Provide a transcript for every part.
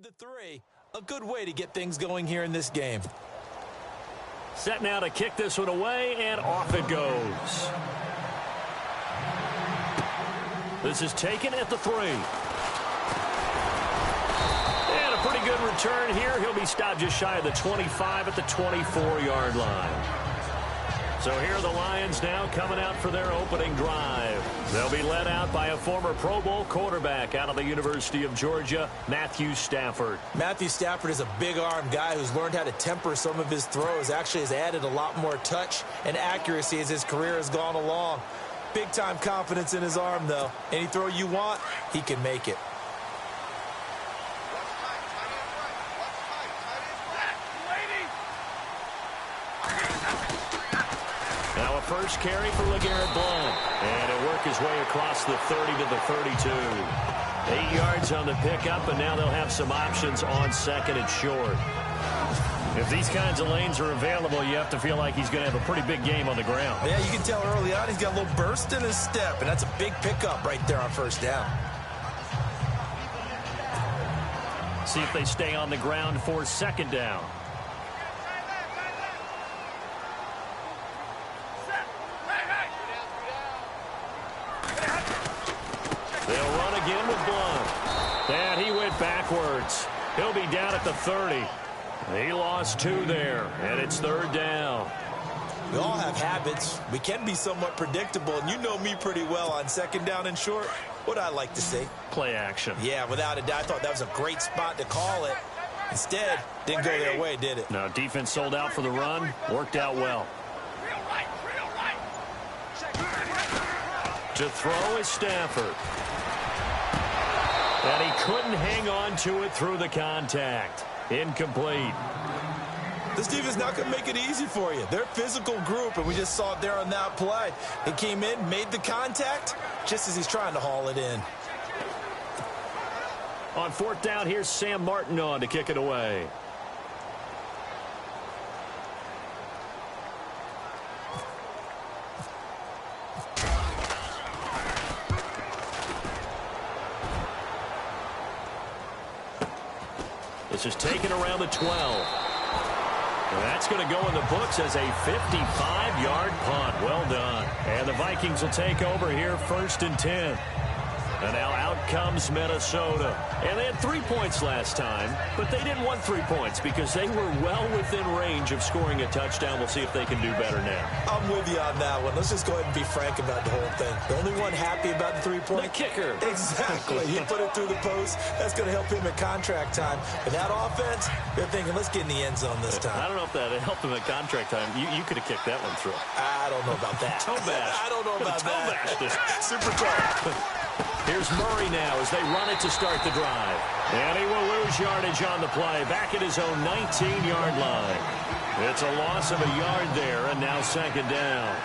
the three, a good way to get things going here in this game. Set now to kick this one away, and off it goes. This is taken at the 3. And a pretty good return here. He'll be stopped just shy of the 25 at the 24-yard line. So here are the Lions now coming out for their opening drive. They'll be led out by a former Pro Bowl quarterback out of the University of Georgia, Matthew Stafford. Matthew Stafford is a big-arm guy who's learned how to temper some of his throws. Actually has added a lot more touch and accuracy as his career has gone along. Big-time confidence in his arm, though. Any throw you want, he can make it. Now a first carry for LeGarrette Blount. And he'll work his way across the 30 to the 32. 8 yards on the pickup, and now they'll have some options on second and short. If these kinds of lanes are available, you have to feel like he's going to have a pretty big game on the ground. Yeah, you can tell early on he's got a little burst in his step, and that's a big pickup right there on first down. See if they stay on the ground for second down. They'll run again with Blount. And he went backwards. He'll be down at the 30. He lost 2 there, and it's third down. We all have habits. We can be somewhat predictable, and you know me pretty well on second down and short. What I like to say? Play action. Yeah, without a doubt. I thought that was a great spot to call it. Instead, didn't go their way, did it? No, defense sold out for the run. Worked out well. To throw is Stafford. And he couldn't hang on to it through the contact. Incomplete. This defense not going to make it easy for you. They're a physical group, and we just saw it there on that play. He came in, made the contact, just as he's trying to haul it in. On fourth down, here's Sam Martin on to kick it away. This is taken around the 12. And that's going to go in the books as a 55-yard punt. Well done. And the Vikings will take over here, 1st and 10. And now out comes Minnesota. And they had 3 points last time, but they didn't want 3 points because they were well within range of scoring a touchdown. We'll see if they can do better now. I'm with you on that one. Let's just go ahead and be frank about the whole thing. The only one happy about the 3-point? The kicker. Exactly. He put it through the post. That's going to help him at contract time. But that offense, they're thinking, let's get in the end zone this time. I don't know if that helped him at contract time. You could have kicked that one through. I don't know about that. Toe bash. I don't know about that. Super tough. Here's Murray now as they run it to start the drive. And he will lose yardage on the play, back at his own 19-yard line. It's a loss of a yard there, and now second down.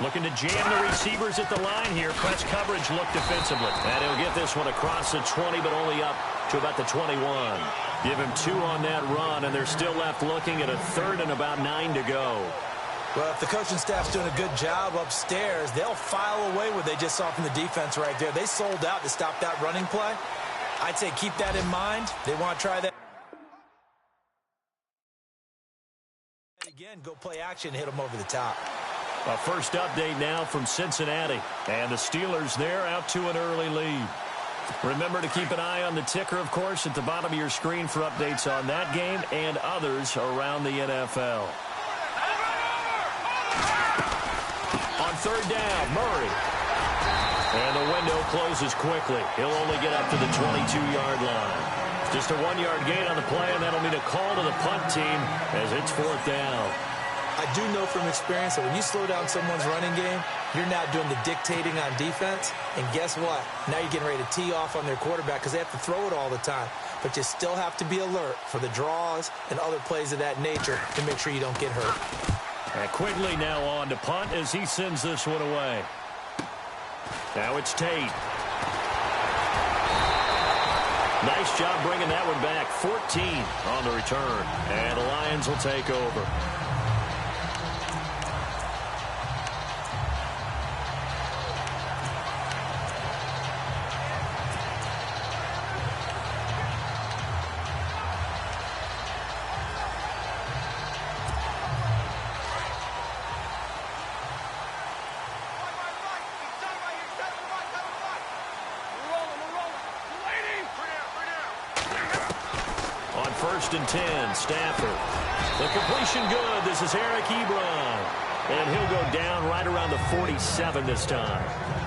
Looking to jam the receivers at the line here. Press coverage look defensively. And he'll get this one across the 20, but only up to about the 21. Give him 2 on that run, and they're still left looking at a 3rd and about 9 to go. Well, if the coaching staff's doing a good job upstairs, they'll file away what they just saw from the defense right there. They sold out to stop that running play. I'd say keep that in mind. They want to try that again. Go play action, hit them over the top. A first update now from Cincinnati. And the Steelers there out to an early lead. Remember to keep an eye on the ticker, of course, at the bottom of your screen for updates on that game and others around the NFL. On third down, Murray. And the window closes quickly. He'll only get up to the 22-yard line. Just a 1-yard gain on the play, and that'll mean a call to the punt team as it's fourth down. I do know from experience that when you slow down someone's running game, you're now doing the dictating on defense. And guess what? Now you're getting ready to tee off on their quarterback because they have to throw it all the time. But you still have to be alert for the draws and other plays of that nature to make sure you don't get hurt. And Quigley now on to punt as he sends this one away. Now it's Tate. Nice job bringing that one back. 14 on the return. And the Lions will take over. First and 10, Stafford. The completion good. This is Eric Ebron. And he'll go down right around the 47 this time.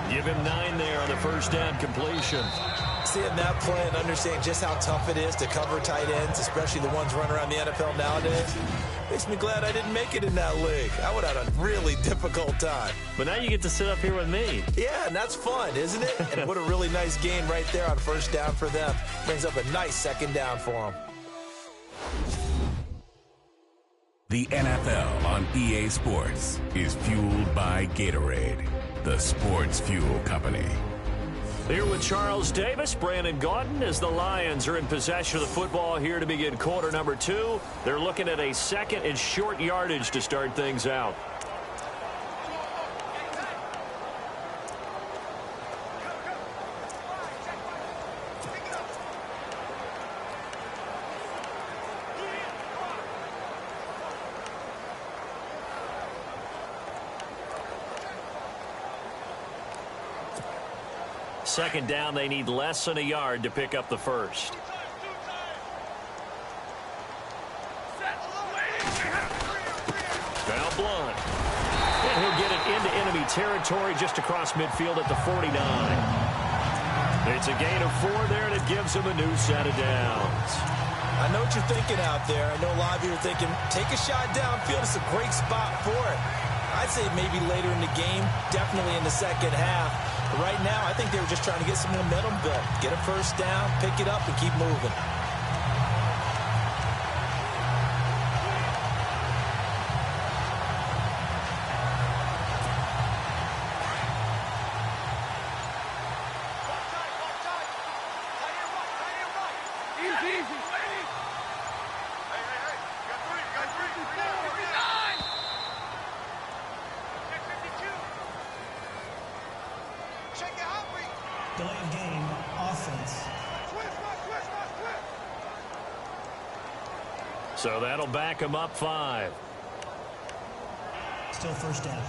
Give him 9 there on the first down completion. Seeing that play and understanding just how tough it is to cover tight ends, especially the ones running around the NFL nowadays, makes me glad I didn't make it in that league. I would have had a really difficult time. But now you get to sit up here with me. Yeah, and that's fun, isn't it? And what a really nice game right there on first down for them. Brings up a nice second down for them. The NFL on EA Sports is fueled by Gatorade, the sports fuel company. Here with Charles Davis, Brandon Gaudin, as the Lions are in possession of the football here to begin quarter number 2. They're looking at a second and short yardage to start things out. Second down, they need less than a yard to pick up the first. Now Blunt. And he'll get it into enemy territory just across midfield at the 49. It's a gain of 4 there, and it gives him a new set of downs. I know what you're thinking out there. I know a lot of you are thinking, take a shot downfield. It's a great spot for it. I'd say maybe later in the game, definitely in the second half. But right now, I think they were just trying to get some momentum built. Get a first down, pick it up, and keep moving. Delay of game, offense. So that'll back him up 5. Still first down.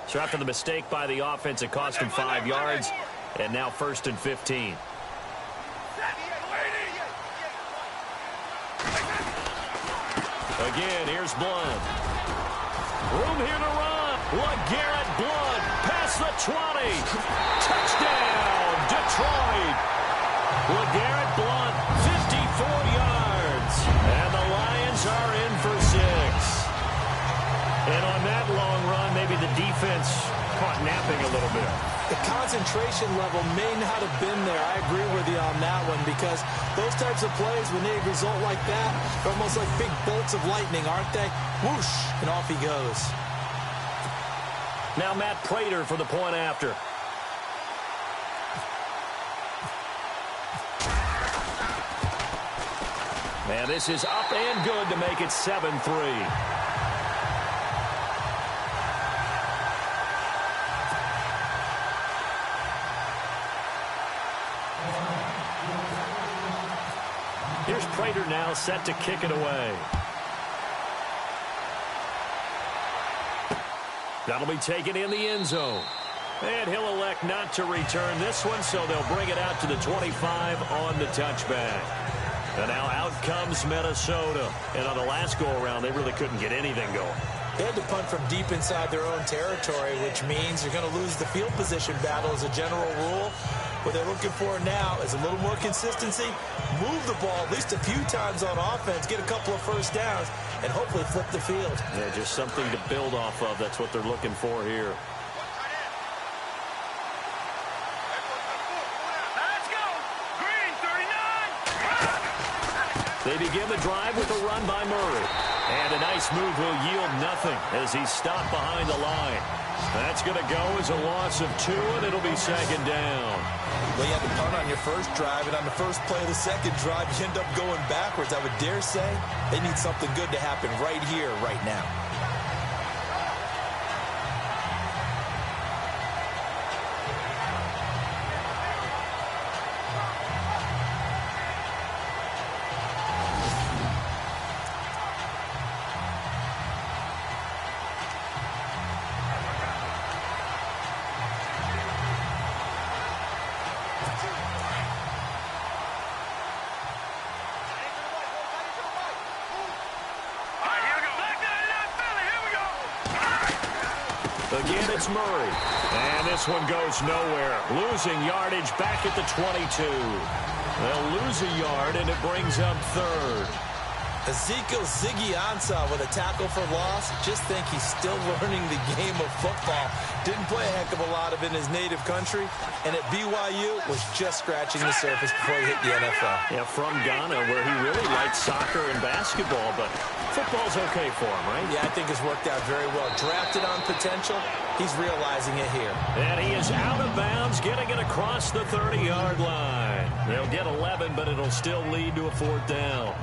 So after the mistake by the offense, it cost him 5 yards. And now first and 15. Again, here's Blunt. Room here to run. LeGarrette Blunt past the 20. Touchdown, Detroit. LeGarrette Blunt, 54 yards. And the Lions are in for 6. And on that long run, maybe the defense caught napping a little bit. The concentration level may not have been there. I agree with you on that one, because those types of plays, when they result like that, they're almost like big bolts of lightning, aren't they? Whoosh, and off he goes. Now Matt Prater for the point after. And this is up and good to make it 7-3. Here's Prater now set to kick it away. That'll be taken in the end zone. And he'll elect not to return this one, so they'll bring it out to the 25 on the touchback. And now out comes Minnesota. And on the last go-around, they really couldn't get anything going. They had to punt from deep inside their own territory, which means you're going to lose the field position battle as a general rule. What they're looking for now is a little more consistency, move the ball at least a few times on offense, get a couple of first downs, and hopefully flip the field. Yeah, just something to build off of. That's what they're looking for here. Let's go! Green 39! They begin the drive with a run by Murray. And a nice move will yield nothing as he's stopped behind the line. That's going to go as a loss of 2, and it'll be second down. Well, you had to punt on your first drive, and on the first play of the second drive, you end up going backwards. I would dare say they need something good to happen right here, right now. Again, it's Murray. And this one goes nowhere. Losing yardage back at the 22. They'll lose a yard, and it brings up third. Ezekiel Ziggy Ansah with a tackle for loss. Just think he's still learning the game of football. Didn't play a heck of a lot of it in his native country. And at BYU, was just scratching the surface before he hit the NFL. Yeah, from Ghana, where he really liked soccer and basketball, but football's okay for him, right? Yeah, I think it's worked out very well. Drafted on potential, he's realizing it here. And he is out of bounds, getting it across the 30-yard line. They'll get 11, but it'll still lead to a 4th down.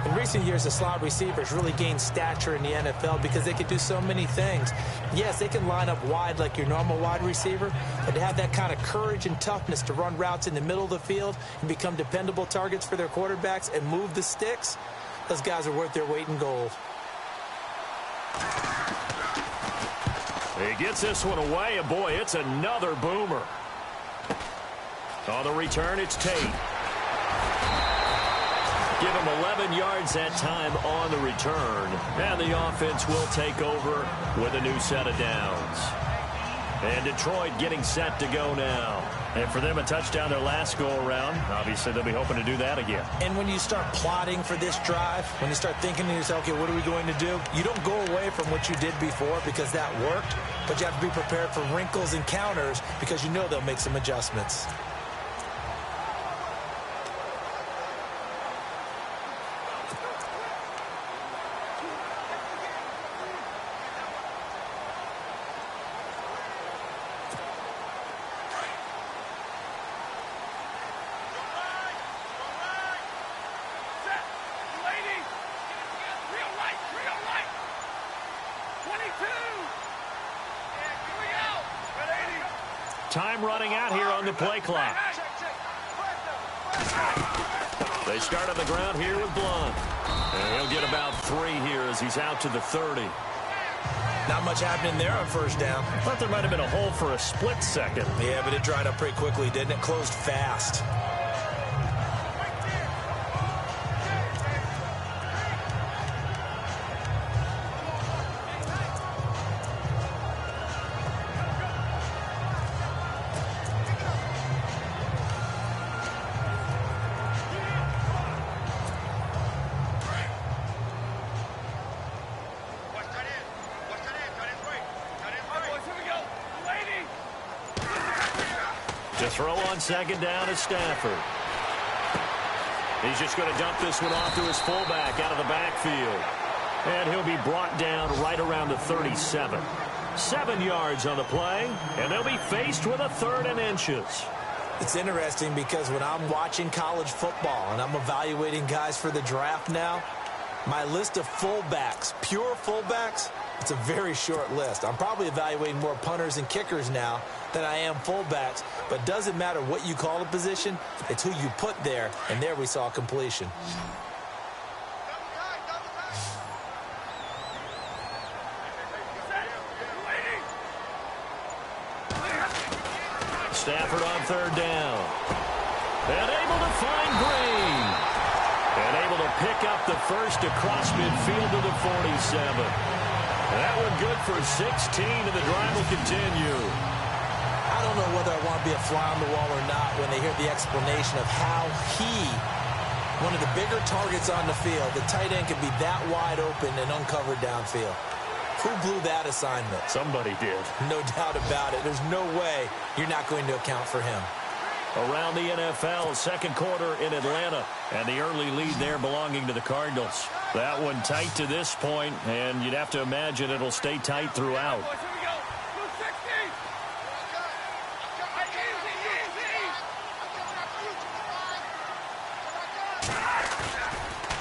In recent years, the slot receivers really gained stature in the NFL because they could do so many things. Yes, they can line up wide like your normal wide receiver, but to have that kind of courage and toughness to run routes in the middle of the field and become dependable targets for their quarterbacks and move the sticks, those guys are worth their weight in gold. He gets this one away, and boy, it's another boomer. On the return, it's Tate. Give him 11 yards that time on the return. And the offense will take over with a new set of downs. And Detroit getting set to go now. And for them, a touchdown their last go-around. Obviously, they'll be hoping to do that again. And when you start plotting for this drive, when you start thinking to yourself, okay, what are we going to do? You don't go away from what you did before because that worked, but you have to be prepared for wrinkles and counters because you know they'll make some adjustments. Time running out here on the play clock. They start on the ground here with Blunt. And he'll get about 3 here as he's out to the 30. Not much happening there on first down. Thought there might have been a hole for a split second. Yeah, but it dried up pretty quickly, didn't it? Closed fast. To throw on second down is Stafford. He's just going to dump this one off to his fullback out of the backfield. And he'll be brought down right around the 37. 7 yards on the play, and they'll be faced with a 3rd and inches. It's interesting because when I'm watching college football and I'm evaluating guys for the draft now, my list of fullbacks, pure fullbacks, it's a very short list. I'm probably evaluating more punters and kickers now than I am fullbacks, but it doesn't matter what you call a position, it's who you put there, and there we saw completion. Stafford on 3rd down. And able to find Green. And able to pick up the first across midfield to the 47. That one good for 16, and the drive will continue. I don't know whether I want to be a fly on the wall or not when they hear the explanation of how one of the bigger targets on the field, the tight end could be that wide open and uncovered downfield. Who blew that assignment? Somebody did. No doubt about it. There's no way you're not going to account for him. Around the NFL, second quarter in Atlanta, and the early lead there belonging to the Cardinals. That one tight to this point, and you'd have to imagine it'll stay tight throughout.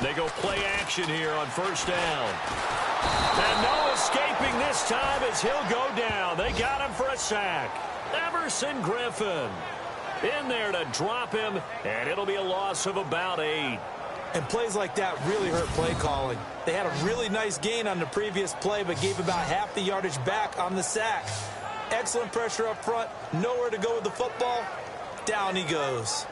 They go play action here on first down. And no escaping this time as he'll go down. They got him for a sack. Everson Griffin in there to drop him, and it'll be a loss of about 8. And plays like that really hurt play calling. They had a really nice gain on the previous play, but gave about half the yardage back on the sack. Excellent pressure up front. Nowhere to go with the football. Down he goes.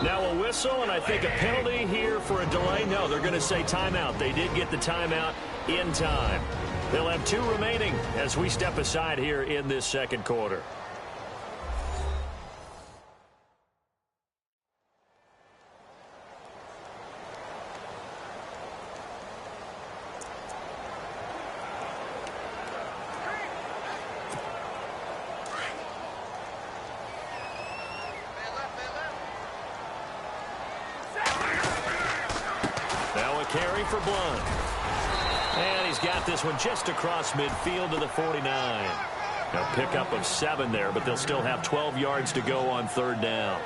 Now a whistle, and I think a penalty here for a delay. No, they're going to say timeout. They did get the timeout in time. They'll have 2 remaining as we step aside here in this second quarter. Carry for Blunt. And he's got this one just across midfield to the 49. A pickup of 7 there, but they'll still have 12 yards to go on third down.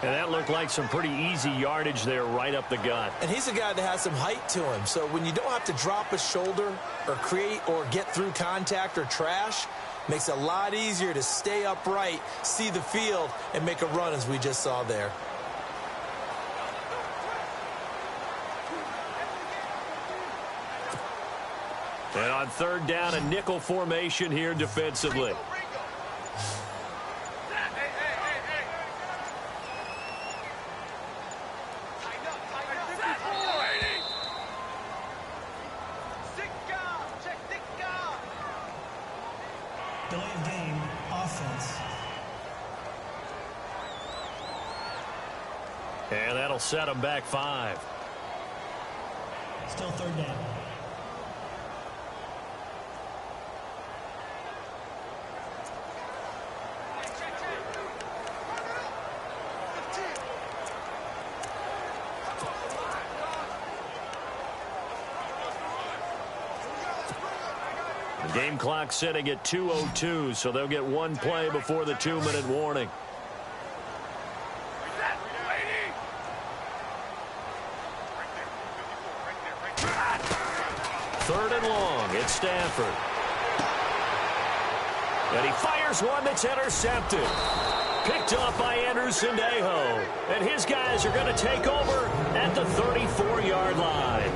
And that looked like some pretty easy yardage there right up the gut. And he's a guy that has some height to him. So when you don't have to drop a shoulder or create or get through contact or trash, makes it a lot easier to stay upright, see the field, and make a run as we just saw there. And on third down, a nickel formation here defensively. Delay of game, offense. And that'll set them back 5. Still third down. The game clock sitting at 2:02, so they'll get 1 play before the 2-minute warning. Third and long, it's Stafford. And he fires one that's intercepted. Picked off by Anderson Dejo. And his guys are going to take over at the 34-yard line.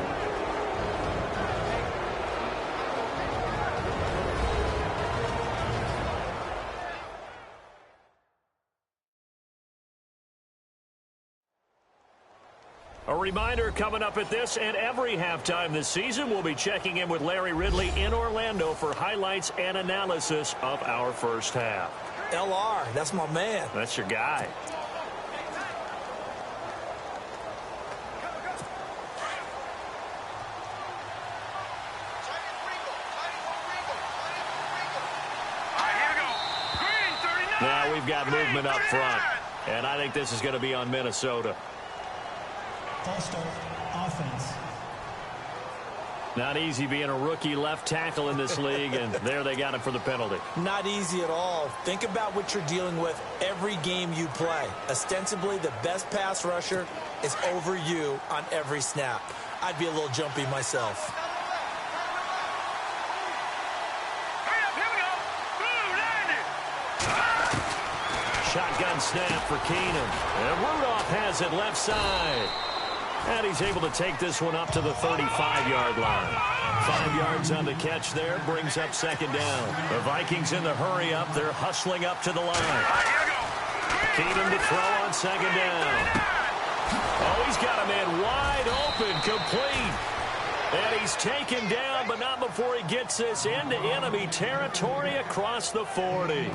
A reminder coming up at this and every halftime this season, we'll be checking in with Larry Ridley in Orlando for highlights and analysis of our first half. LR, that's my man. That's your guy. Now we've got movement up front, and I think this is going to be on Minnesota. False start, offense. Not easy being a rookie left tackle in this league, and there they got him for the penalty. Not easy at all. Think about what you're dealing with every game you play. Ostensibly, the best pass rusher is over you on every snap. I'd be a little jumpy myself. Shotgun snap for Keenum. And Rudolph has it left side. And he's able to take this one up to the 35-yard line. 5 yards on the catch there, brings up second down. The Vikings in the hurry up. They're hustling up to the line. Keenum to throw on second down. Oh, he's got a man wide open, complete. And he's taken down, but not before he gets this into enemy territory across the 40.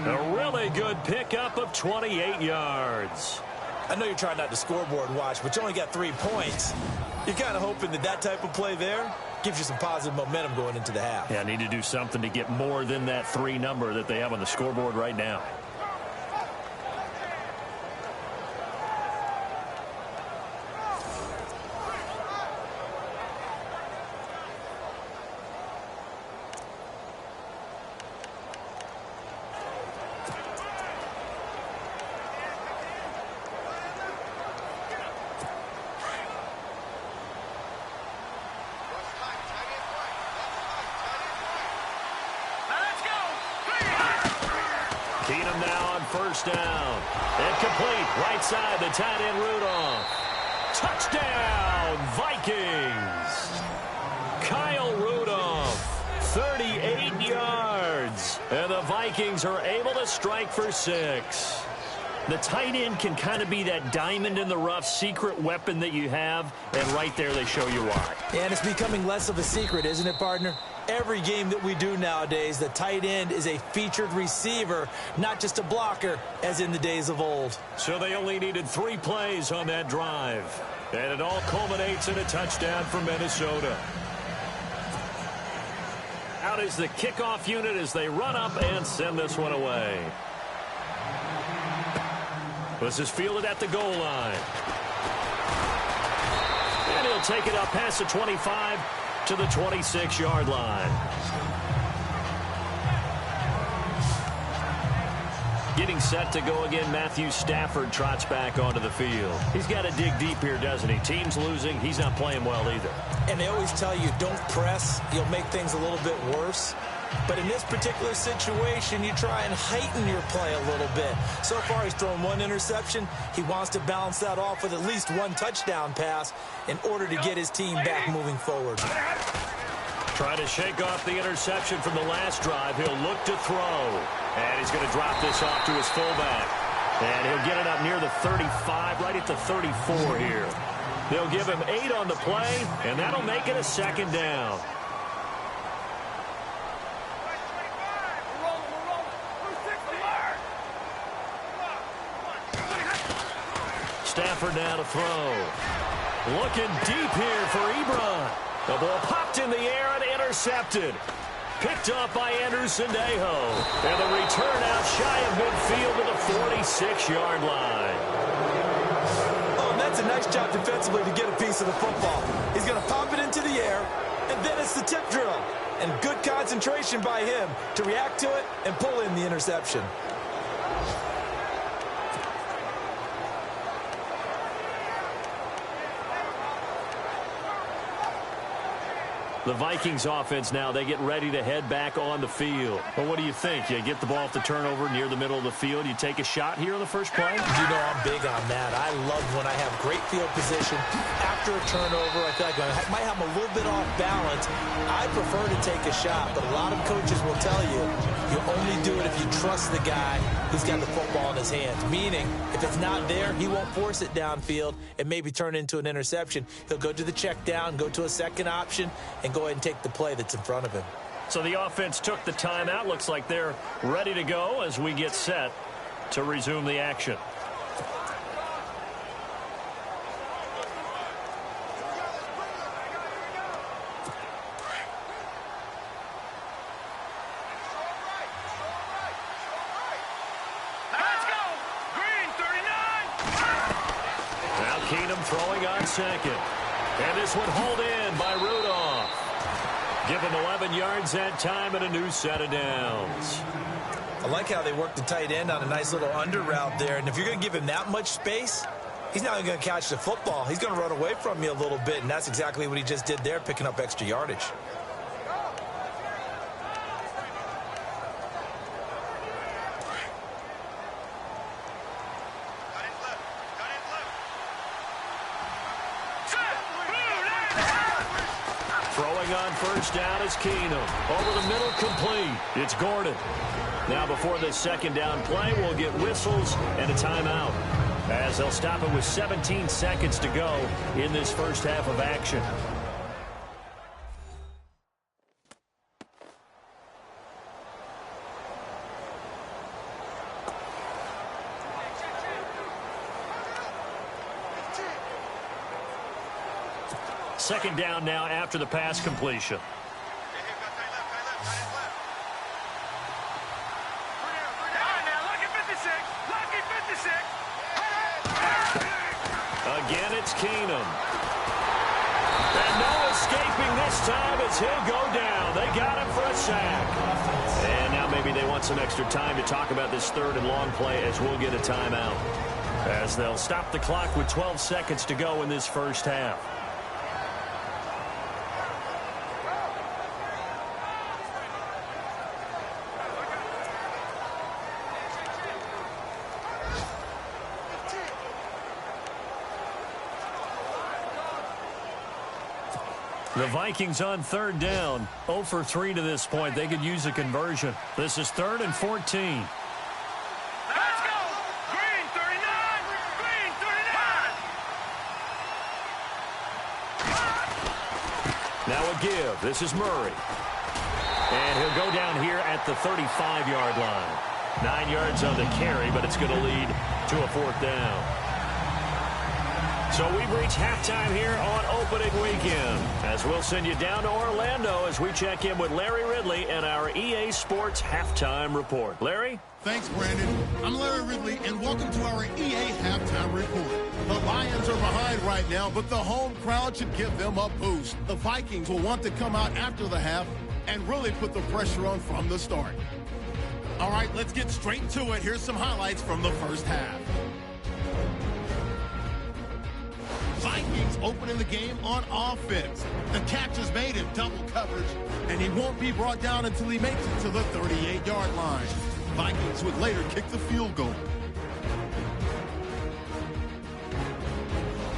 A really good pickup of 28 yards. I know you're trying not to scoreboard watch, but you only got 3 points. You're kind of hoping that type of play there gives you some positive momentum going into the half. Yeah, need to do something to get more than that 3 number that they have on the scoreboard right now. Keenum now on first down. Incomplete. Right side, the tight end Rudolph. Touchdown, Vikings. Kyle Rudolph, 38 yards. And the Vikings are able to strike for 6. The tight end can kind of be that diamond in the rough secret weapon that you have, and right there they show you why. And it's becoming less of a secret, isn't it, partner? Every game that we do nowadays, the tight end is a featured receiver, not just a blocker, as in the days of old. So they only needed 3 plays on that drive. And it all culminates in a touchdown for Minnesota. Out is the kickoff unit as they run up and send this one away. This is fielded at the goal line. And he'll take it up past the 25 to the 26-yard line. Getting set to go again, Matthew Stafford trots back onto the field. He's got to dig deep here, doesn't he? Team's losing. He's not playing well either. And they always tell you, don't press. You'll make things a little bit worse. But in this particular situation, you try and heighten your play a little bit. So far, he's thrown 1 interception. He wants to balance that off with at least 1 touchdown pass in order to get his team back moving forward. Trying to shake off the interception from the last drive. He'll look to throw. And he's going to drop this off to his fullback. And he'll get it up near the 35, right at the 34 here. They'll give him 8 on the play, and that'll make it a second down. Stafford now to throw. Looking deep here for Ebron. The ball popped in the air and intercepted. Picked up by Anderson Dejo. And the return out shy of midfield to the 46-yard line. Oh, and that's a nice job defensively to get a piece of the football. He's going to pop it into the air, and then it's the tip drill. And good concentration by him to react to it and pull in the interception. The Vikings offense now, they get ready to head back on the field. Well, what do you think? You get the ball off the turnover near the middle of the field. You take a shot here on the first play? You know I'm big on that. I love when I have great field position. After a turnover, I feel like I might have a little bit off balance. I prefer to take a shot, but a lot of coaches will tell you, you only do it if you trust the guy who's got the football in his hands. Meaning, if it's not there, he won't force it downfield and maybe turn into an interception. He'll go to the check down, go to a second option, and go ahead and take the play that's in front of him. So the offense took the timeout. Looks like they're ready to go as we get set to resume the action. Now Keenum throwing on second. And this one hauled in by Rudolph. Give him 11 yards that time and a new set of downs. I like how they work the tight end on a nice little under route there. And if you're going to give him that much space, he's not going to catch the football. He's going to run away from you a little bit, and that's exactly what he just did there, picking up extra yardage. Throwing on first down is Keenum. Over the middle, complete. It's Gordon. Now before this second down play, we'll get whistles and a timeout, as they'll stop it with 17 seconds to go in this first half of action. Second down now after the pass completion. Again, it's Keenum. And no escaping this time as he'll go down. They got him for a sack. And now maybe they want some extra time to talk about this third and long play, as we'll get a timeout, as they'll stop the clock with 12 seconds to go in this first half. The Vikings on third down, 0 for 3 to this point. They could use a conversion. This is 3rd and 14. Let's go! Green 39! Green 39! Now a give. This is Murray. And he'll go down here at the 35-yard line. 9 yards on the carry, but it's going to lead to a 4th down. So we've reached halftime here on opening weekend, as we'll send you down to Orlando as we check in with Larry Ridley and our EA Sports Halftime Report. Larry? Thanks, Brandon. I'm Larry Ridley, and welcome to our EA Halftime Report. The Lions are behind right now, but the home crowd should give them a boost. The Vikings will want to come out after the half and really put the pressure on from the start. All right, let's get straight to it. Here's some highlights from the first half. Vikings opening the game on offense. The catch is made in double coverage, and he won't be brought down until he makes it to the 38-yard line. Vikings would later kick the field goal.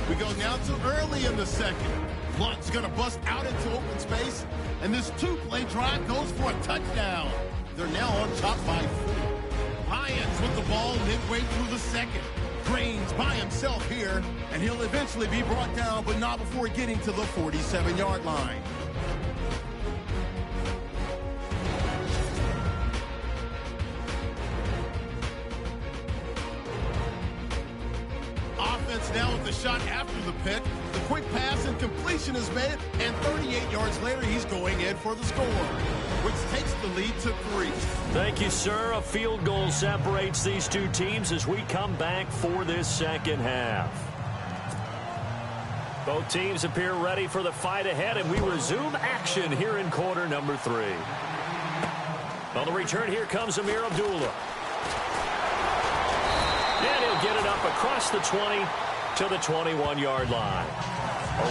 We go now to early in the second. Blunt's going to bust out into open space, and this two-play drive goes for a touchdown. They're now on top by 4. Lions with the ball midway through the second. Green's by himself here, and he'll eventually be brought down, but not before getting to the 47-yard line. Offense now with the shot after the pick. The quick pass and completion is made, and 38 yards later, he's going in for the score, which takes the lead to 3. Thank you, sir. A field goal separates these two teams as we come back for this second half. Both teams appear ready for the fight ahead, and we resume action here in quarter number 3. On the return, here comes Amir Abdullah. And he'll get it up across the 20 to the 21-yard line.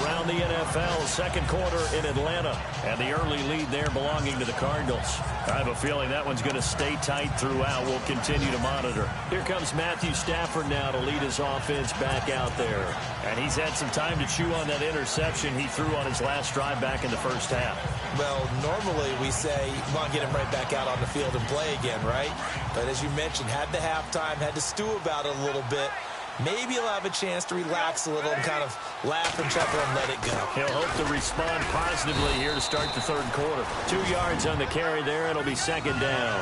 Around the NFL, second quarter in Atlanta, and the early lead there belonging to the Cardinals. I have a feeling that one's going to stay tight throughout. We'll continue to monitor. Here comes Matthew Stafford now to lead his offense back out there. And he's had some time to chew on that interception he threw on his last drive back in the first half. Well, normally we say, you want to get him right back out on the field and play again, right? But as you mentioned, had the halftime, had to stew about it a little bit. Maybe he'll have a chance to relax a little and kind of laugh and chuckle and let it go. He'll hope to respond positively here to start the third quarter. 2 yards on the carry there. It'll be second down.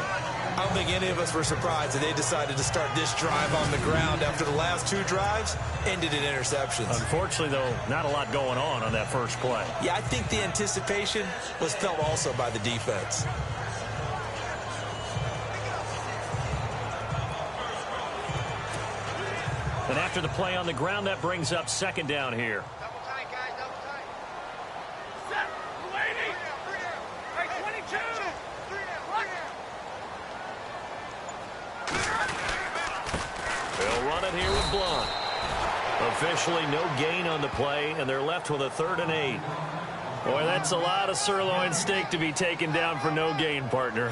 I don't think any of us were surprised that they decided to start this drive on the ground after the last 2 drives ended in interceptions. Unfortunately, though, not a lot going on that first play. Yeah, I think the anticipation was felt also by the defense. And after the play on the ground, that brings up second down here. Double tight, guys, double tight. Set, lady. Hey, 22. They'll run it here with Blunt. Officially no gain on the play, and they're left with a 3rd and 8. Boy, that's a lot of sirloin steak to be taken down for no gain, partner.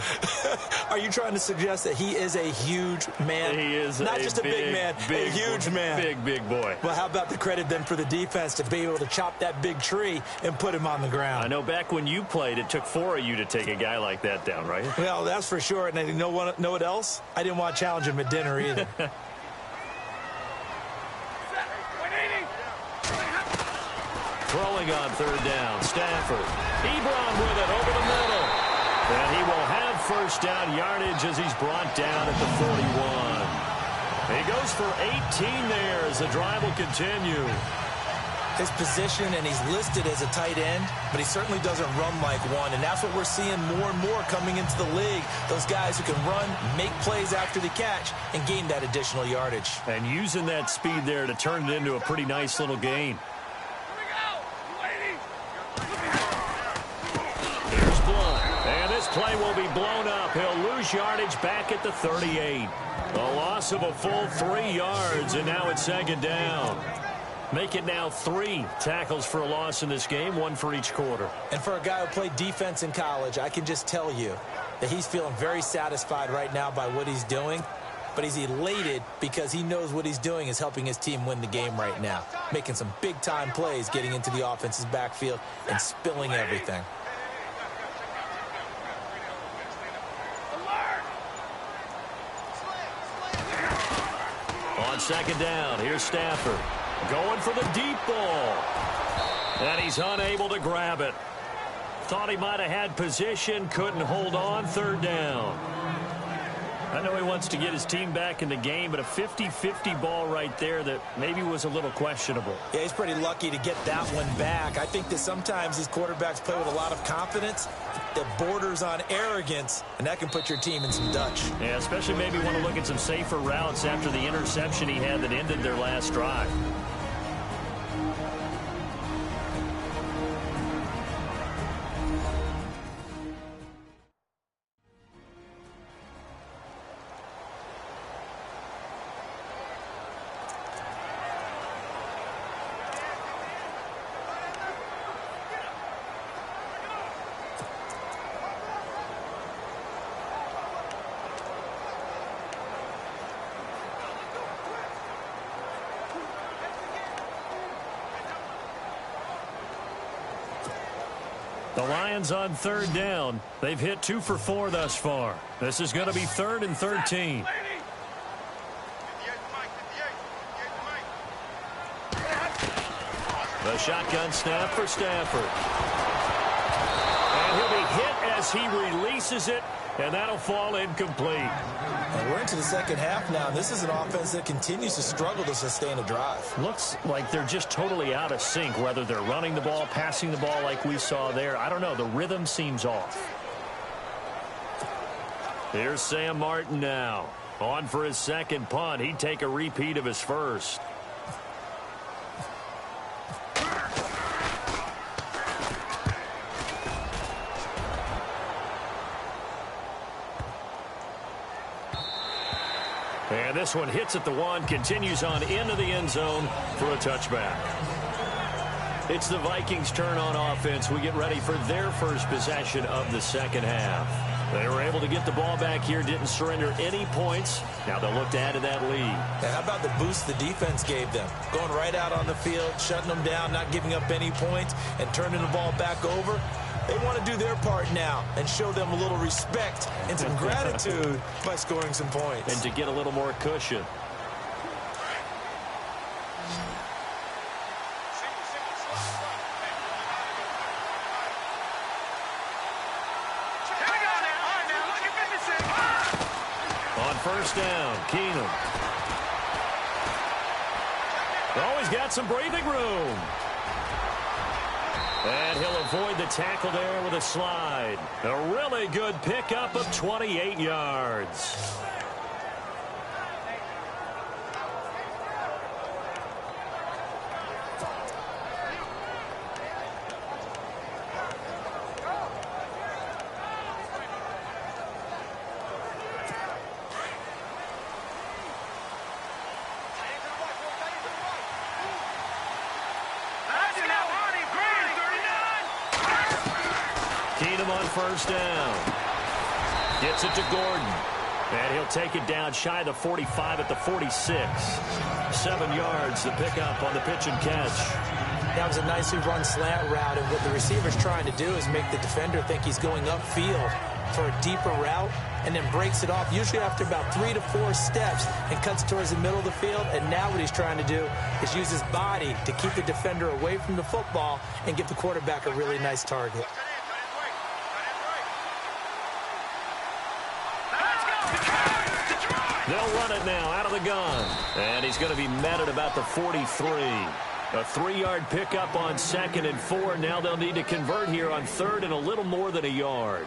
Are you trying to suggest that he is a huge man? He is not just a big man, a huge man. Big boy. Well, how about the credit then for the defense to be able to chop that big tree and put him on the ground? I know back when you played, it took 4 of you to take a guy like that down, right? Well, that's for sure. And know what else? I didn't want to challenge him at dinner either. Throwing on third down, Stafford. Ebron with it over the middle. And he will have first down yardage as he's brought down at the 41. He goes for 18 there as the drive will continue. His position, and he's listed as a tight end, but he certainly doesn't run like one, and that's what we're seeing more and more coming into the league. Those guys who can run, make plays after the catch, and gain that additional yardage. And using that speed there to turn it into a pretty nice little gain. Here's Blunt, and this play will be blown up. He'll lose yardage back at the 38. A loss of a full 3 yards, and now it's second down. Make it now 3 tackles for a loss in this game, 1 for each quarter. And for a guy who played defense in college, I can just tell you that he's feeling very satisfied right now by what he's doing. But he's elated because he knows what he's doing is helping his team win the game right now. Making some big-time plays, getting into the offense's backfield and spilling everything. On second down, here's Stafford. Going for the deep ball. And he's unable to grab it. Thought he might have had position, couldn't hold on, third down. I know he wants to get his team back in the game, but a 50-50 ball right there that maybe was a little questionable. Yeah, he's pretty lucky to get that one back. I think that sometimes these quarterbacks play with a lot of confidence that borders on arrogance, and that can put your team in some Dutch. Yeah, especially maybe want to look at some safer routes after the interception he had that ended their last drive. The Lions on third down. They've hit 2 for 4 thus far. This is going to be 3rd and 13. The shotgun snap for Stafford. And he'll be hit as he releases it, and that'll fall incomplete. And we're into the second half now. This is an offense that continues to struggle to sustain a drive. Looks like they're just totally out of sync, whether they're running the ball, passing the ball like we saw there. I don't know. The rhythm seems off. Here's Sam Martin now. On for his second punt. He'd take a repeat of his first. And this one hits at the 1, continues on into the end zone for a touchback. It's the Vikings' turn on offense. We get ready for their first possession of the second half. They were able to get the ball back here, didn't surrender any points. Now they'll look to add to that lead. And how about the boost the defense gave them? Going right out on the field, shutting them down, not giving up any points, and turning the ball back over. They want to do their part now and show them a little respect and some gratitude by scoring some points. And to get a little more cushion. On first down, Keenum. Always got some breathing room. And he'll avoid the tackle there with a slide. A really good pickup of 28 yards. Keenum on first down. Gets it to Gordon. And he'll take it down shy of the 45 at the 46. 7 yards to pick up on the pitch and catch. That was a nicely run slant route, and what the receiver's trying to do is make the defender think he's going upfield for a deeper route, and then breaks it off, usually after about 3 to 4 steps, and cuts towards the middle of the field. And now what he's trying to do is use his body to keep the defender away from the football and give the quarterback a really nice target. They'll run it now out of the gun. And he's going to be met at about the 43. A 3-yard pickup on 2nd and 4. Now they'll need to convert here on 3rd and a little more than a yard.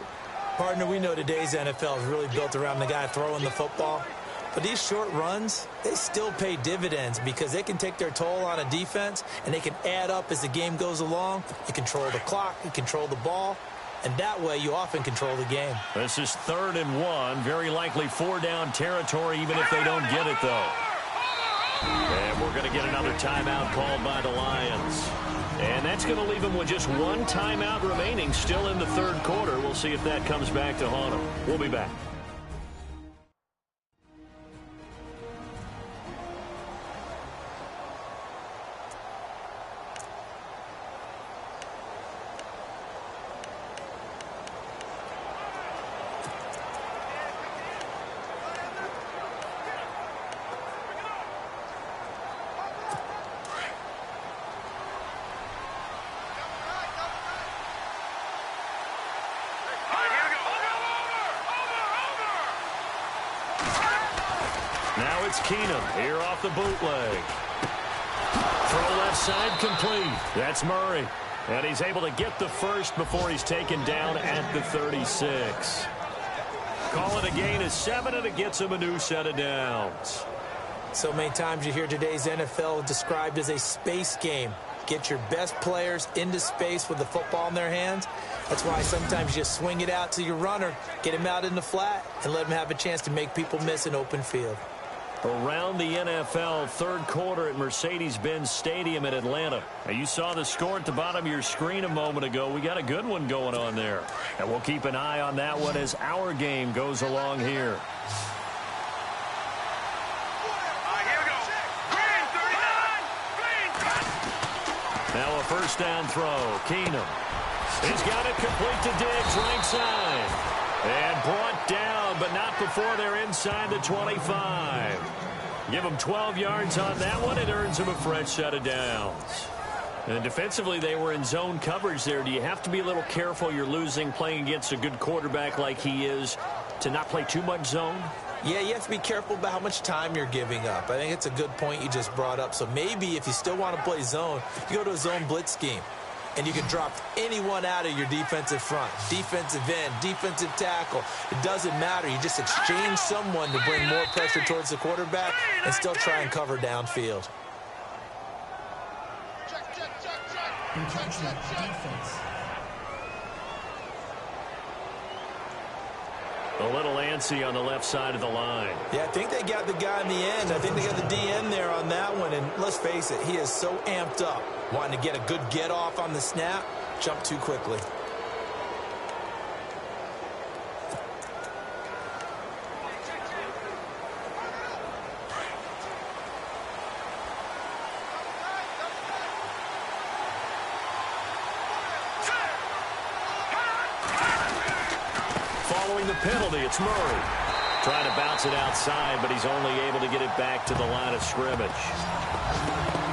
Partner, we know today's NFL is really built around the guy throwing the football. But these short runs, they still pay dividends because they can take their toll on a defense, and they can add up as the game goes along. You control the clock, you control the ball, and that way you often control the game. This is 3rd and 1. Very likely 4-down territory, even if they don't get it, though. And we're going to get another timeout called by the Lions. And that's going to leave them with just 1 timeout remaining still in the 3rd quarter. We'll see if that comes back to haunt them. We'll be back. Now it's Keenum here off the bootleg. Throw left side complete. That's Murray. And he's able to get the first before he's taken down at the 36. Call it a gain of 7, and it gets him a new set of downs. So many times you hear today's NFL described as a space game. Get your best players into space with the football in their hands. That's why sometimes you swing it out to your runner, get him out in the flat, and let him have a chance to make people miss an open field. Around the NFL, 3rd quarter at Mercedes-Benz Stadium in Atlanta. Now, you saw the score at the bottom of your screen a moment ago. We got a good one going on there. And we'll keep an eye on that one as our game goes along here. Now a first down throw. Keenum. He's got it complete to Diggs, right side. And brought down, but not before they're inside the 25. Give him 12 yards on that one. It earns him a fresh set of downs. And defensively, they were in zone coverage there. Do you have to be a little careful? You're losing playing against a good quarterback like he is to not play too much zone? Yeah, you have to be careful about how much time you're giving up. I think it's a good point you just brought up. So maybe if you still want to play zone, you go to a zone blitz scheme. And you can drop anyone out of your defensive front. Defensive end, defensive tackle. It doesn't matter. You just exchange someone to bring more pressure towards the quarterback and still try and cover downfield. Intentional defense. A little antsy on the left side of the line. Yeah, I think they got the guy in the end. I think they got the DN there on that one. And let's face it, he is so amped up, wanting to get a good get off on the snap, jump too quickly. Following the penalty, it's Murray. Trying to bounce it outside, but he's only able to get it back to the line of scrimmage.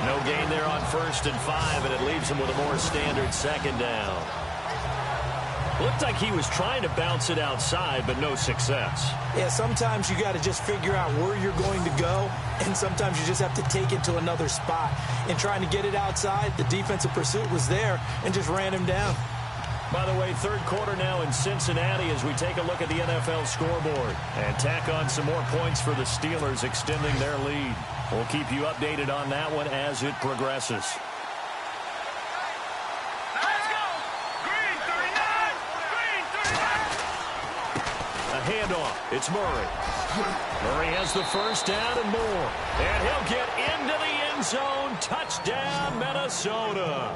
No gain there on 1st and 5, and it leaves him with a more standard 2nd down. Looked like he was trying to bounce it outside, but no success. Yeah, sometimes you got to just figure out where you're going to go, and sometimes you just have to take it to another spot. In trying to get it outside, the defensive pursuit was there and just ran him down. By the way, 3rd quarter now in Cincinnati as we take a look at the NFL scoreboard and tack on some more points for the Steelers, extending their lead. We'll keep you updated on that one as it progresses. A handoff. It's Murray. Murray has the first down and more. And he'll get into the end zone. Touchdown, Minnesota.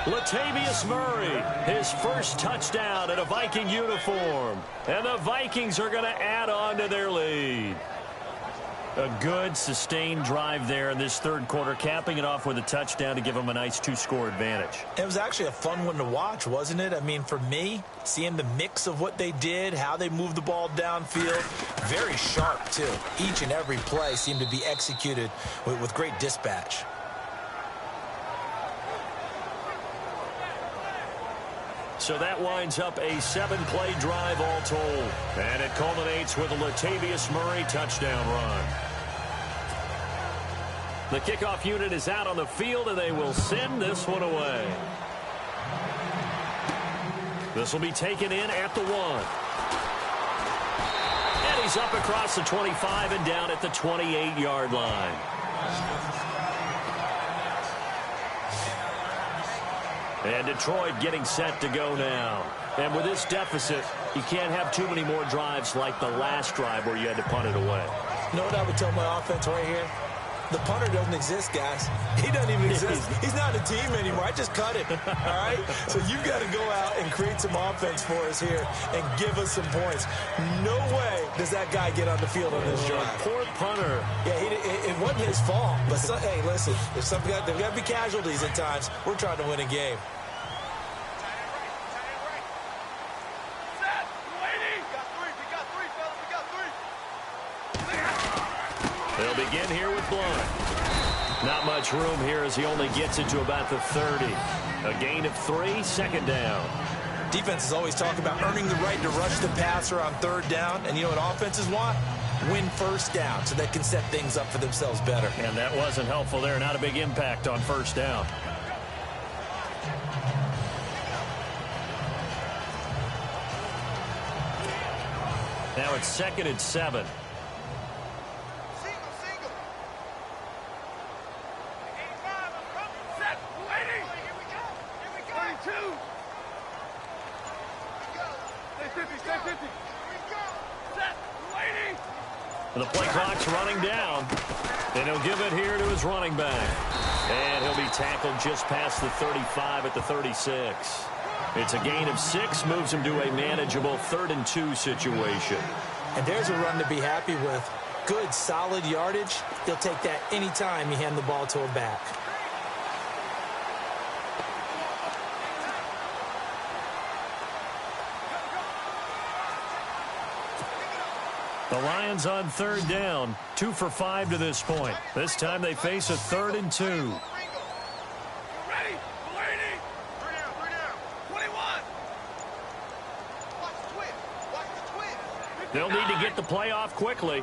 Latavius Murray, his first touchdown in a Viking uniform. And the Vikings are going to add on to their lead. A good, sustained drive there in this third quarter, capping it off with a touchdown to give them a nice 2-score advantage. It was actually a fun one to watch, wasn't it? I mean, for me, seeing the mix of what they did, how they moved the ball downfield, very sharp, too. Each and every play seemed to be executed with great dispatch. So that winds up a 7-play drive all told. And it culminates with a Latavius Murray touchdown run. The kickoff unit is out on the field, and they will send this one away. This will be taken in at the 1. And he's up across the 25 and down at the 28-yard line. And Detroit getting set to go now. And with this deficit, you can't have too many more drives like the last drive where you had to punt it away. You know what I would tell my offense right here? The punter doesn't exist, guys. He doesn't even exist. He's not a team anymore. I just cut him, all right? So you've got to go out and create some offense for us here and give us some points. No way does that guy get on the field on this drive. Poor punter. Yeah, it wasn't his fault. But, hey, listen, if there's got to be casualties at times. We're trying to win a game. They'll begin here with Blunt. Not much room here as he only gets it to about the 30. A gain of 3, second down. Defenses always talk about earning the right to rush the passer on third down. And you know what offenses want? Win first down so they can set things up for themselves better. And that wasn't helpful there. Not a big impact on first down. Now it's 2nd and 7. The play clock's running down, and he'll give it here to his running back. And he'll be tackled just past the 35 at the 36. It's a gain of 6, moves him to a manageable 3rd and 2 situation. And there's a run to be happy with. Good, solid yardage. He'll take that anytime you hand the ball to a back. The Lions on third down, 2 for 5 to this point. This time they face a 3rd and 2. Ready? Waiting. 3 down. 21. Watch the twist. They'll need to get the play off quickly.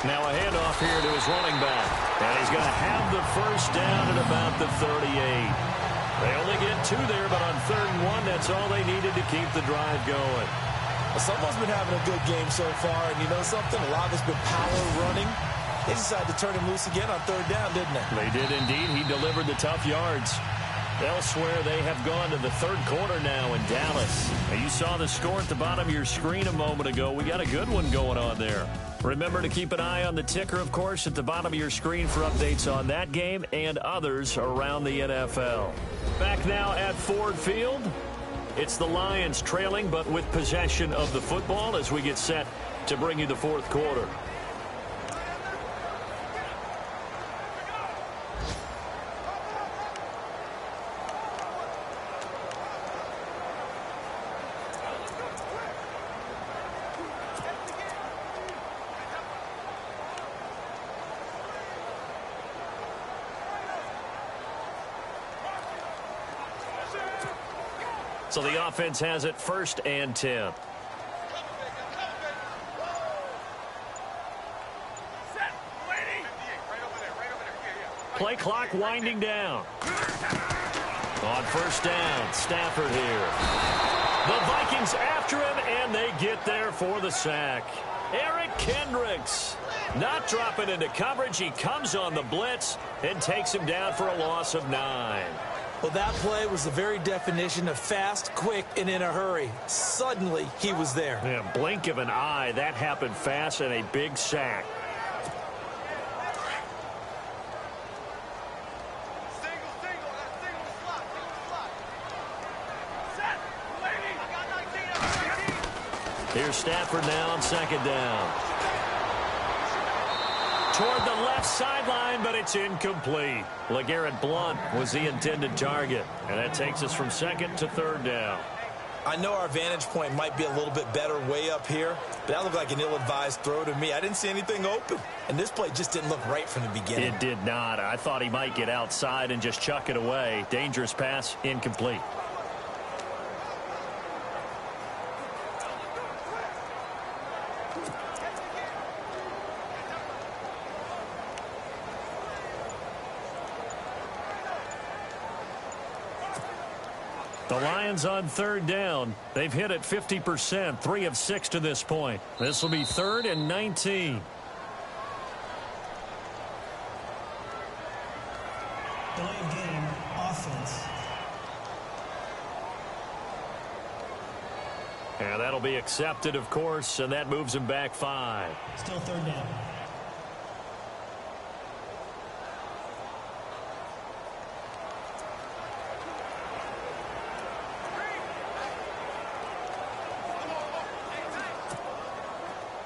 Now a handoff here to his running back. And he's going to have the first down at about the 38. They only get 2 there, but on 3rd and 1, that's all they needed to keep the drive going. Someone's been having a good game so far, and you know something? A lot of it's been power running. They decided to turn him loose again on 3rd down, didn't they? They did indeed. He delivered the tough yards. Elsewhere, they have gone to the 3rd quarter now in Dallas. Now, you saw the score at the bottom of your screen a moment ago. We got a good one going on there. Remember to keep an eye on the ticker, of course, at the bottom of your screen for updates on that game and others around the NFL. Back now at Ford Field. It's the Lions trailing, but with possession of the football as we get set to bring you the 4th quarter. So the offense has it 1st and 10. Play clock winding down. On 1st down, Stafford here. The Vikings after him, and they get there for the sack. Eric Kendricks not dropping into coverage. He comes on the blitz and takes him down for a loss of 9. Well, that play was the very definition of fast, quick, and in a hurry. Suddenly, he was there. Yeah, blink of an eye, that happened fast, and a big sack. Here's Stafford now on second down. Toward the left sideline, but it's incomplete. LeGarrette Blount was the intended target, and that takes us from second to third down. I know our vantage point might be a little bit better way up here, but that looked like an ill-advised throw to me. I didn't see anything open, and this play just didn't look right from the beginning. It did not. I thought he might get outside and just chuck it away. Dangerous pass, incomplete. The Lions on third down. They've hit it 50%, 3 of 6 to this point. This will be 3rd and 19. Delay of game, offense. And that'll be accepted, of course, and that moves him back 5. Still third down.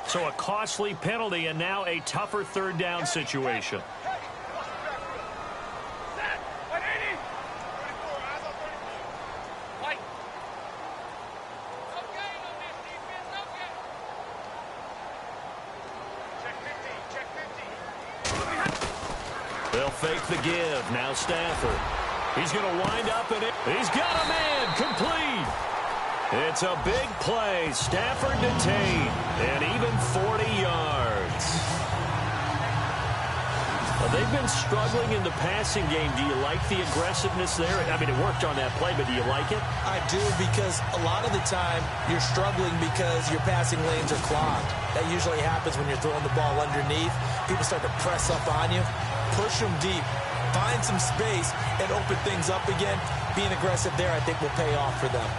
So a costly penalty and now a tougher third down situation. They'll fake the give. Now Stafford. He's going to wind up in it. He's got a man complete. It's a big play. Stafford detained. And even 40 yards. Well, they've been struggling in the passing game. Do you like the aggressiveness there? I mean, it worked on that play, but do you like it? I do, because a lot of the time you're struggling because your passing lanes are clogged. That usually happens when you're throwing the ball underneath. People start to press up on you. Push them deep. Find some space and open things up again. Being aggressive there, I think, will pay off for them.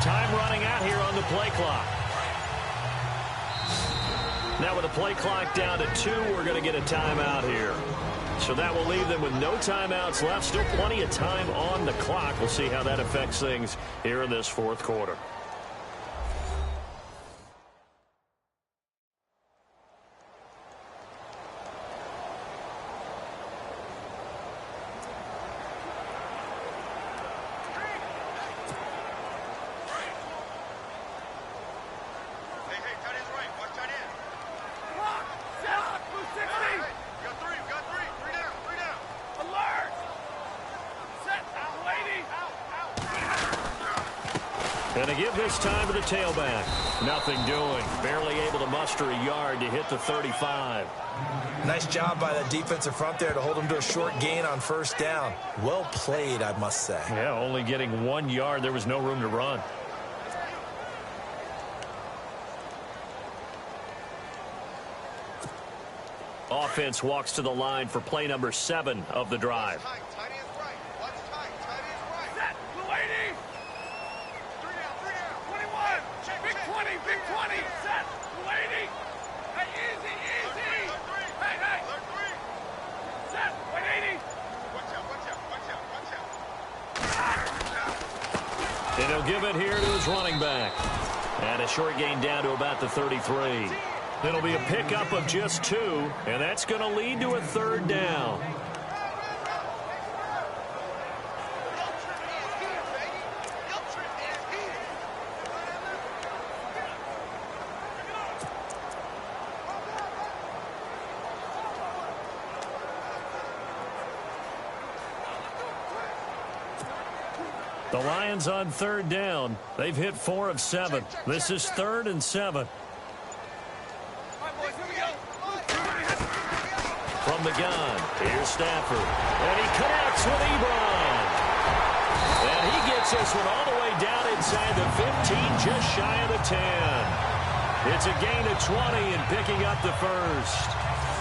Time running out here on the play clock. Now with the play clock down to 2, we're going to get a timeout here. So that will leave them with no timeouts left. Still plenty of time on the clock. We'll see how that affects things here in this fourth quarter. And to give this time to the tailback. Nothing doing. Barely able to muster a yard to hit the 35. Nice job by the defensive front there to hold him to a short gain on first down. Well played, I must say. Yeah, only getting 1 yard. There was no room to run. Offense walks to the line for play number 7 of the drive. And he'll give it here to his running back. And a short gain down to about the 33. It'll be a pickup of just 2, and that's going to lead to a third down. The Lions on third down. They've hit 4 of 7. This is 3rd and 7. from the gun. Here's Stafford. And he connects with Ebron. And he gets this one all the way down inside the 15, just shy of the 10. It's a gain of 20 and picking up the first.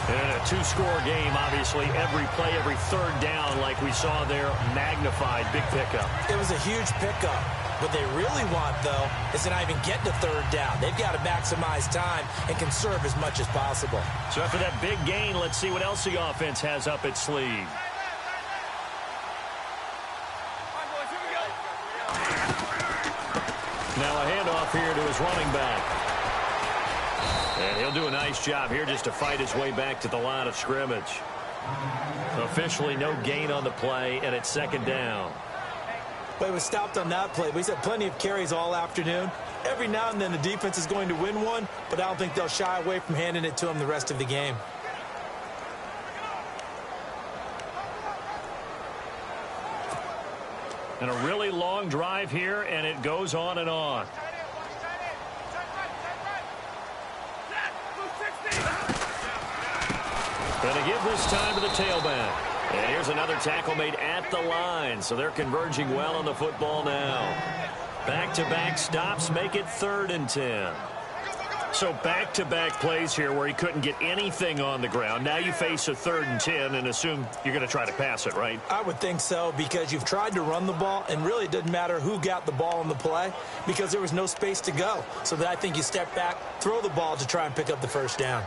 And a two-score game, obviously, every play, every third down, like we saw there, magnified. Big pickup. It was a huge pickup. What they really want, though, is to not even get to third down. They've got to maximize time and conserve as much as possible. So after that big gain, let's see what else the offense has up its sleeve. Now a handoff here to his running back. And he'll do a nice job here just to fight his way back to the line of scrimmage. Officially no gain on the play, and it's second down. But he was stopped on that play. But he's had plenty of carries all afternoon. Every now and then the defense is going to win one, but I don't think they'll shy away from handing it to him the rest of the game. And a really long drive here, and it goes on and on. Going to give this time to the tailback. And here's another tackle made at the line, so they're converging well on the football now. Back-to-back stops make it 3rd and 10. So back-to-back plays here where he couldn't get anything on the ground. Now you face a 3rd and 10 and assume you're going to try to pass it, right? I would think so, because you've tried to run the ball, and really it didn't matter who got the ball in the play because there was no space to go. So that I think you step back, throw the ball to try and pick up the first down.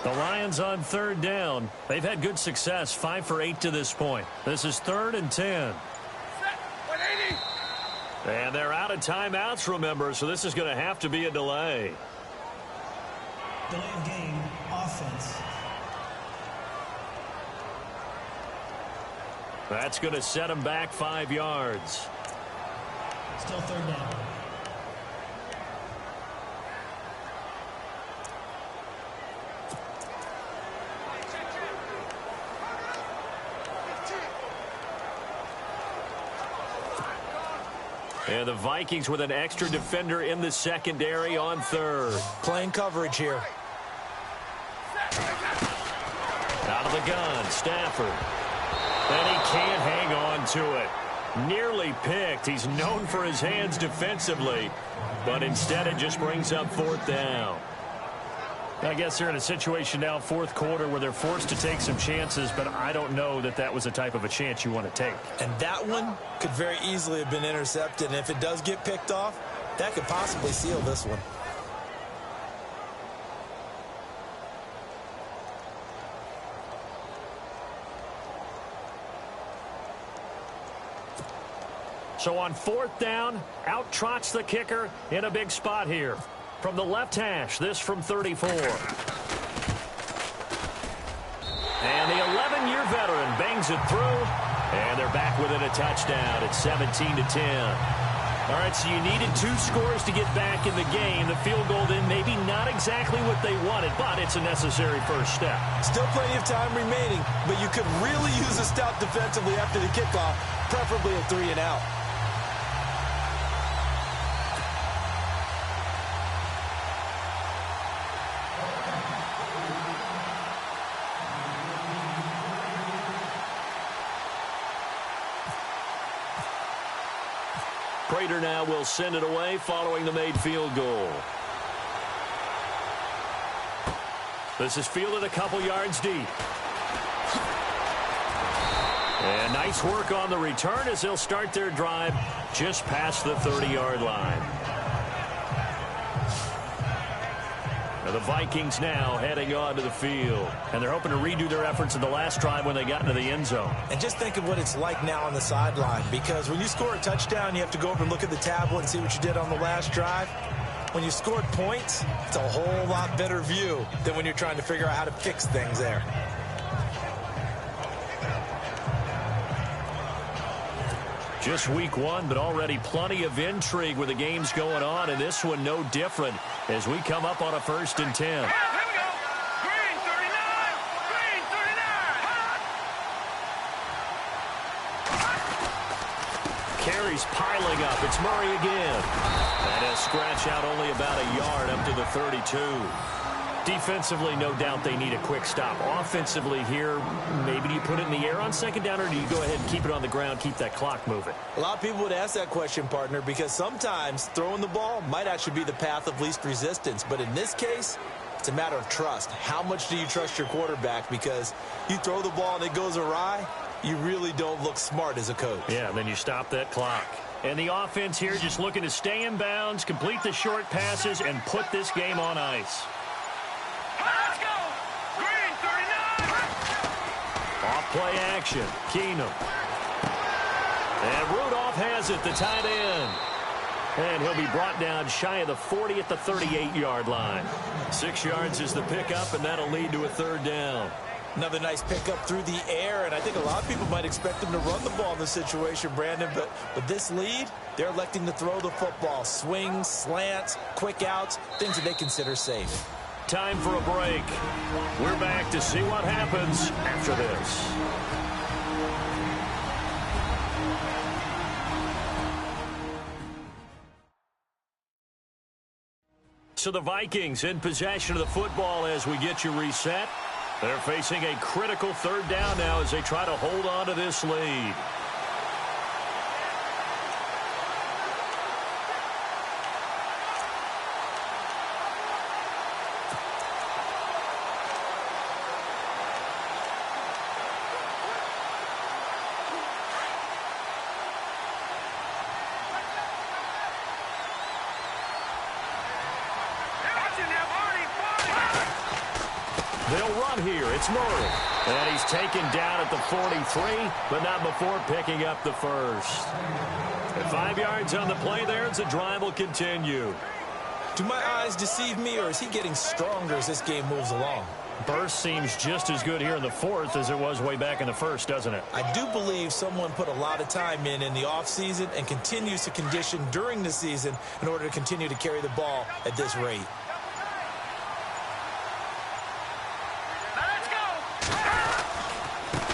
The Lions on 3rd down. They've had good success, 5 for 8 to this point. This is 3rd and 10. And they're out of timeouts, remember, so this is going to have to be a delay. Delay of game, offense. That's going to set them back 5 yards. Still 3rd down. And the Vikings with an extra defender in the secondary on 3rd. Playing coverage here. Out of the gun, Stafford. And he can't hang on to it. Nearly picked. He's known for his hands defensively, but instead it just brings up 4th down. I guess they're in a situation now, 4th quarter, where they're forced to take some chances, but I don't know that that was the type of a chance you want to take. And that one could very easily have been intercepted, and if it does get picked off, that could possibly seal this one. So on 4th down, out trots the kicker in a big spot here. From the left hash, this from 34. And the 11-year veteran bangs it through, and they're back within a touchdown at 17-10. All right, so you needed 2 scores to get back in the game. The field goal then maybe not exactly what they wanted, but it's a necessary first step. Still plenty of time remaining, but you could really use a stop defensively after the kickoff, preferably a 3 and out. Prater now will send it away following the made field goal. This is fielded a couple yards deep. And nice work on the return as they'll start their drive just past the 30-yard line. Now the Vikings now heading onto the field. And they're hoping to redo their efforts in the last drive when they got into the end zone. And just think of what it's like now on the sideline, because when you score a touchdown, you have to go over and look at the tablet and see what you did on the last drive. When you scored points, it's a whole lot better view than when you're trying to figure out how to fix things there. Just week 1, but already plenty of intrigue with the games going on, and this one no different as we come up on a 1st and 10. Here we go. Green 39. Green 39. carries piling up. It's Murray again. And he'll scratch out only about a yard up to the 32. Defensively, no doubt they need a quick stop. Offensively here, maybe do you put it in the air on second down, or do you go ahead and keep it on the ground, keep that clock moving? A lot of people would ask that question, partner, because sometimes throwing the ball might actually be the path of least resistance. But in this case, it's a matter of trust. How much do you trust your quarterback? Because you throw the ball and it goes awry, you really don't look smart as a coach. Yeah, and then you stop that clock. And the offense here just looking to stay in bounds, complete the short passes, and put this game on ice. Let's go! Green, 39! Off-play action. Keenum. And Rudolph has it, the tight end. And he'll be brought down shy of the 40 at the 38-yard line. 6 yards is the pickup, and that'll lead to a third down. Another nice pickup through the air, and I think a lot of people might expect them to run the ball in this situation, Brandon, but with this lead, they're electing to throw the football. Swings, slants, quick outs, things that they consider safe. Time for a break. We're back to see what happens after this. So the Vikings in possession of the football as we get you reset. They're facing a critical third down now as they try to hold on to this lead. They'll run here. It's Murray. And he's taken down at the 43, but not before picking up the first. And 5 yards on the play there as the drive will continue. Do my eyes deceive me, or is he getting stronger as this game moves along? Burst seems just as good here in the fourth as it was way back in the first, doesn't it? I do believe someone put a lot of time in the offseason and continues to condition during the season in order to continue to carry the ball at this rate.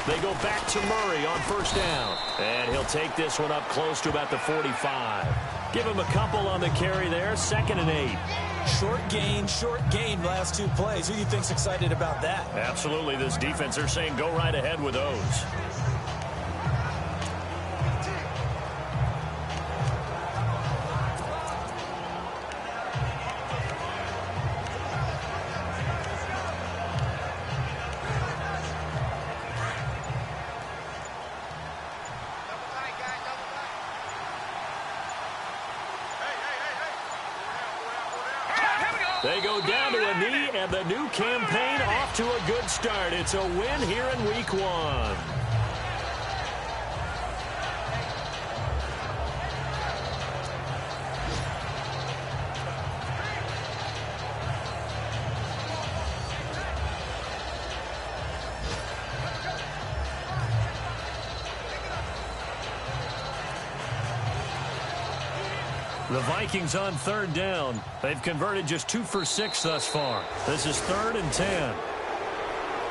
They go back to Murray on first down. And he'll take this one up close to about the 45. Give him a couple on the carry there. 2nd and 8. Short gain last 2 plays. Who do you think's excited about that? Absolutely. This defense, they're saying go right ahead with those. They go down to a knee, and the new campaign off to a good start. It's a win here in Week 1. The Vikings on third down. They've converted just 2 for 6 thus far. This is 3rd and 10.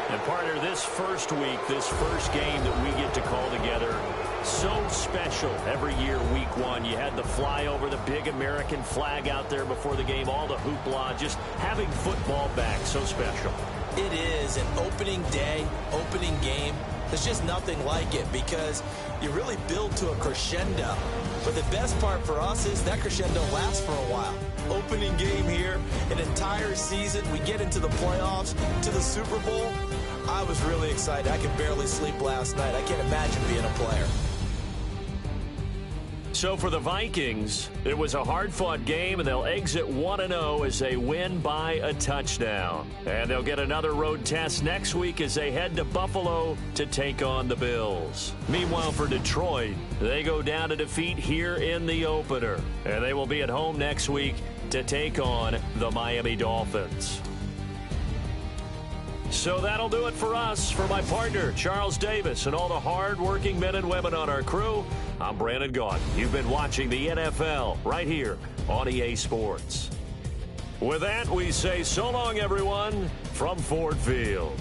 And partner, this first week, this first game that we get to call together, so special every year, Week 1. You had the flyover, the big American flag out there before the game, all the hoopla, just having football back, so special. It is an opening day, opening game. There's just nothing like it because you really build to a crescendo. But the best part for us is that crescendo lasts for a while. Opening game here, an entire season. We get into the playoffs, to the Super Bowl. I was really excited. I could barely sleep last night. I can't imagine being a player. So for the Vikings, it was a hard-fought game, and they'll exit 1-0 as they win by a touchdown. And they'll get another road test next week as they head to Buffalo to take on the Bills. Meanwhile, for Detroit, they go down to defeat here in the opener. And they will be at home next week to take on the Miami Dolphins. So that'll do it for us. For my partner, Charles Davis, and all the hard-working men and women on our crew, I'm Brandon Gaudin. You've been watching the NFL right here on EA Sports. With that, we say so long, everyone, from Ford Field.